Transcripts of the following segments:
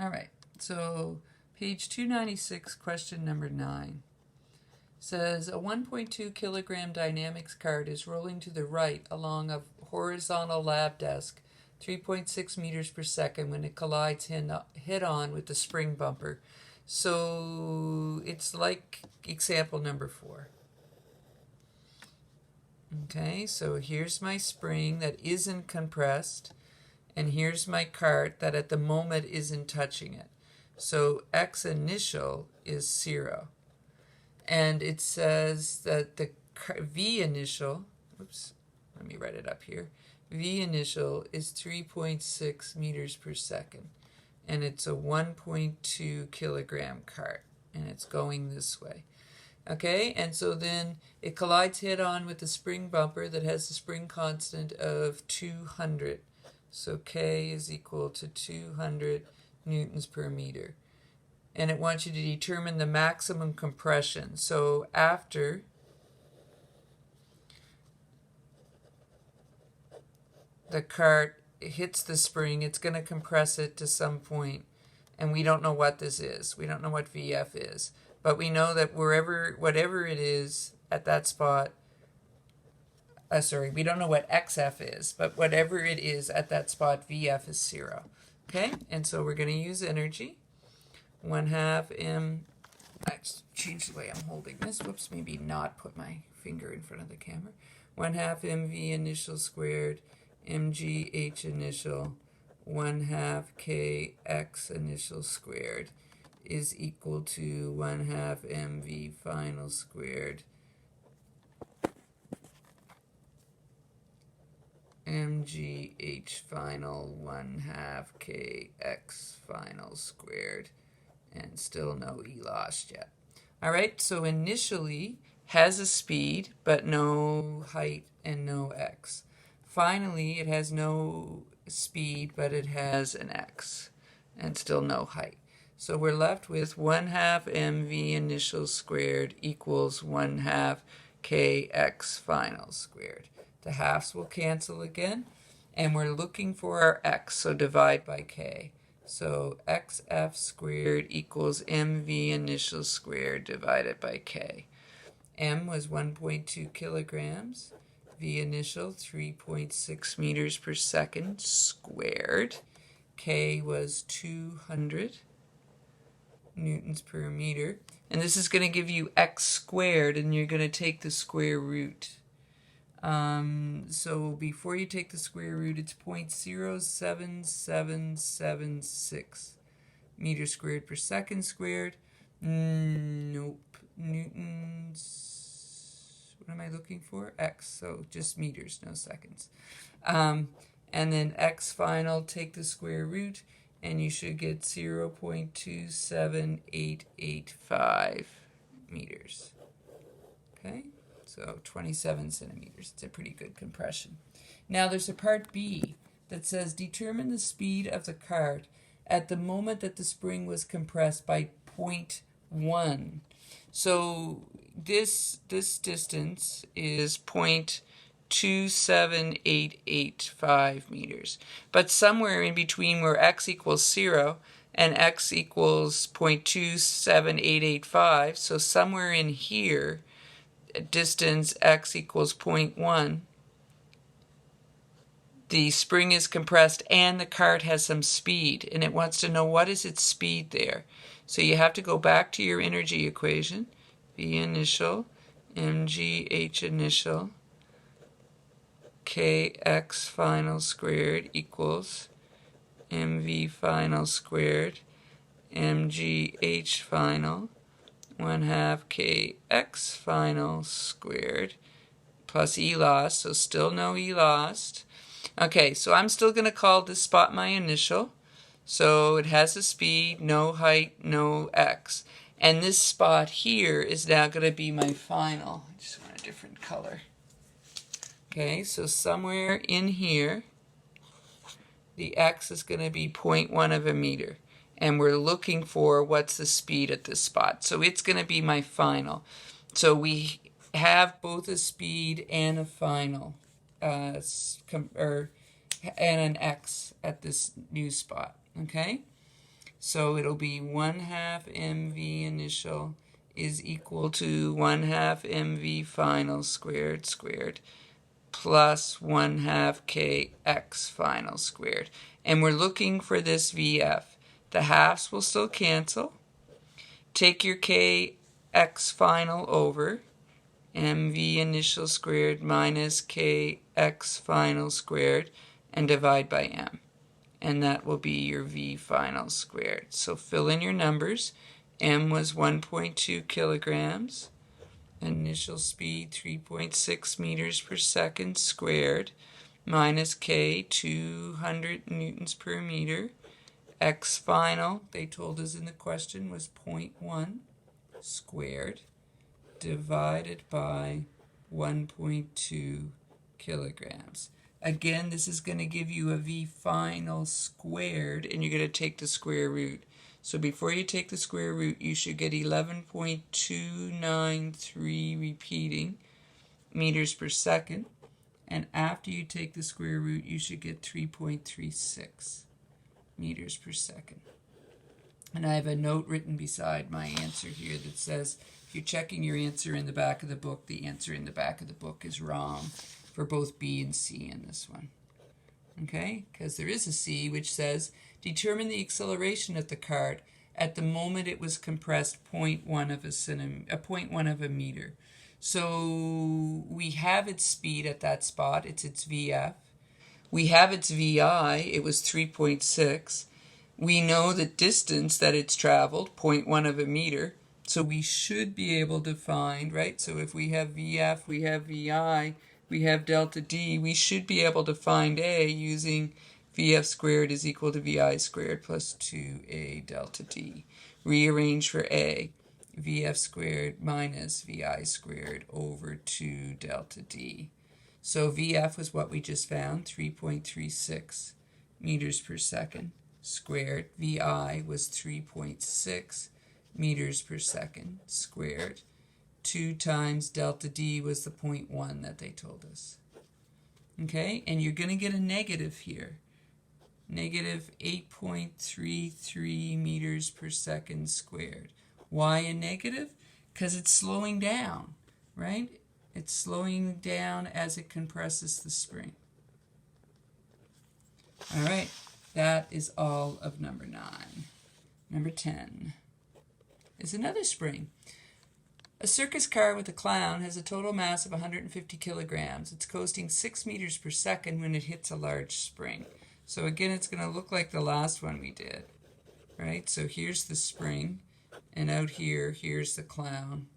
All right, so page 296, question number 9. Says a 1.2 kilogram dynamics cart is rolling to the right along a horizontal lab desk 3.6 meters per second when it collides head on with the spring bumper. So it's like example number 4. Okay, so here's my spring that isn't compressed, and here's my cart that at the moment isn't touching it. So X initial is 0. And it says that the V initial, oops, let me write it up here. V initial is 3.6 meters per second. And it's a 1.2 kilogram cart. And it's going this way. Okay, and so then it collides head on with the spring bumper that has a spring constant of 200. So K is equal to 200 newtons per meter. And it wants you to determine the maximum compression. So after the cart hits the spring, it's going to compress it to some point. And we don't know what this is. We don't know what VF is. But we know that whatever it is at that spot, we don't know what XF is, but whatever it is at that spot, VF is 0. Okay, and so we're going to use energy. 1/2 m, I changed the way I'm holding this. Whoops, maybe not put my finger in front of the camera. 1/2 mv initial squared, mg h initial, 1/2 kx initial squared is equal to 1/2 mv final squared mgh final 1/2 kx final squared, and still no E lost yet. All right, so initially has a speed but no height and no x. Finally, it has no speed but it has an x and still no height. So we're left with 1/2 mv initial squared equals 1/2 kx final squared. The halves will cancel again, and we're looking for our x, so divide by k. So xf squared equals mv initial squared divided by k. M was 1.2 kilograms. V initial 3.6 meters per second squared. K was 200 newtons per meter. And this is going to give you x squared, and you're going to take the square root. So before you take the square root, it's 0.07776 meters squared per second squared. Nope. Newtons. What am I looking for? X. So just meters, no seconds. And then x final, take the square root, and you should get 0.27885 meters. Okay? So 27 centimeters. It's a pretty good compression. Now there's a part B that says determine the speed of the cart at the moment that the spring was compressed by 0.1. So this distance is 0.27885 meters. But somewhere in between where x equals 0 and x equals 0.27885, so somewhere in here, distance x equals 0.1, the spring is compressed and the cart has some speed, and it wants to know what is its speed there. So you have to go back to your energy equation. V initial, mg h initial, kx final squared equals mv final squared, mg h final, 1/2 kx final squared plus E lost, so still no E lost. Okay, so I'm still going to call this spot my initial. So it has a speed, no height, no x. And this spot here is now going to be my final. I just want a different color. Okay, so somewhere in here, the x is going to be 0.1 of a meter. And we're looking for what's the speed at this spot. So it's going to be my final. So we have both a speed and a final, and an x at this new spot. Okay? So it'll be 1/2 mv initial is equal to 1/2 mv final squared plus 1/2 kx final squared. And we're looking for this VF. The halves will still cancel. Take your kx final over, mv initial squared minus kx final squared, and divide by m. And that will be your v final squared. So fill in your numbers. M was 1.2 kilograms. Initial speed 3.6 meters per second squared, minus k 200 newtons per meter. X final, they told us in the question, was 0.1 squared, divided by 1.2 kilograms. Again, this is going to give you a v final squared, and you're going to take the square root. So before you take the square root, you should get 11.293 repeating meters per second. And after you take the square root, you should get 3.36 meters per second. And I have a note written beside my answer here that says, if you're checking your answer in the back of the book, the answer in the back of the book is wrong for both B and C in this one. Okay? Because there is a C which says, determine the acceleration of the card at the moment it was compressed 0.1 of a meter. So we have its speed at that spot. It's its VF. We have its VI. It was 3.6. We know the distance that it's traveled, 0.1 of a meter. So we should be able to find, right? So if we have VF, we have VI, we have delta D, we should be able to find A using VF squared is equal to VI squared plus 2A delta D. Rearrange for A. VF squared minus VI squared over 2 delta D. So VF was what we just found, 3.36 meters per second squared. VI was 3.6 meters per second squared. 2 times delta D was the 0.1 that they told us. Okay, and you're going to get a negative here. Negative 8.33 meters per second squared. Why a negative? Because it's slowing down, right? It's slowing down as it compresses the spring. All right, that is all of number 9. Number 10 is another spring. A circus car with a clown has a total mass of 150 kilograms. It's coasting 6 meters per second when it hits a large spring. So again, it's going to look like the last one we did, right? So here's the spring, and out here, here's the clown,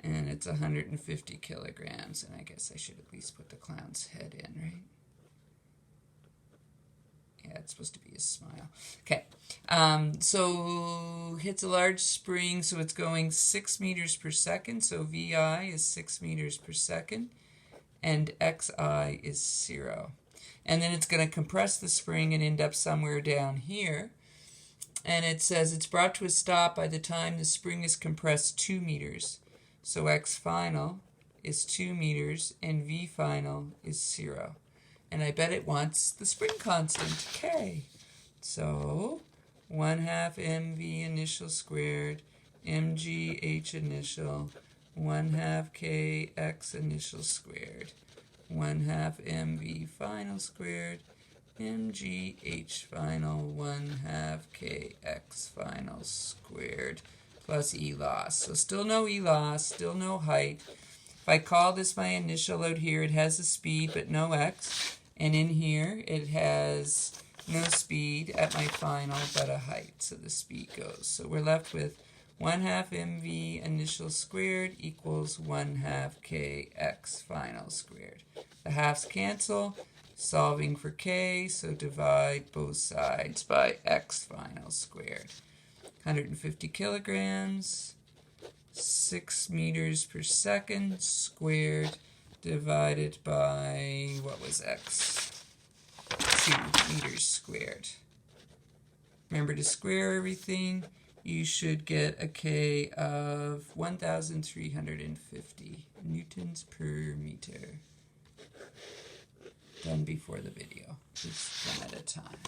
and it's 150 kilograms. And I guess I should at least put the clown's head in, right? Yeah, it's supposed to be a smile. Okay, so hits a large spring, so it's going 6 meters per second. So VI is 6 meters per second, and XI is 0. And then it's going to compress the spring and end up somewhere down here. And it says it's brought to a stop by the time the spring is compressed 2 meters. So X final is 2 meters, and V final is 0. And I bet it wants the spring constant, K. So 1/2 mv initial squared, mgh initial, 1/2 kx initial squared, 1/2 mv final squared, mgh final, 1/2 kx final squared, plus E loss. So still no E loss, still no height. If I call this my initial out here, it has a speed but no x. And in here, it has no speed at my final but a height. So the speed goes. So we're left with 1/2 mv initial squared equals 1/2 kx final squared. The halves cancel, solving for k, so divide both sides by x final squared. 150 kilograms, 6 meters per second squared, divided by, what was x? 2 meters squared. Remember to square everything. You should get a K of 1,350 newtons per meter. Done before the video. Just one at a time.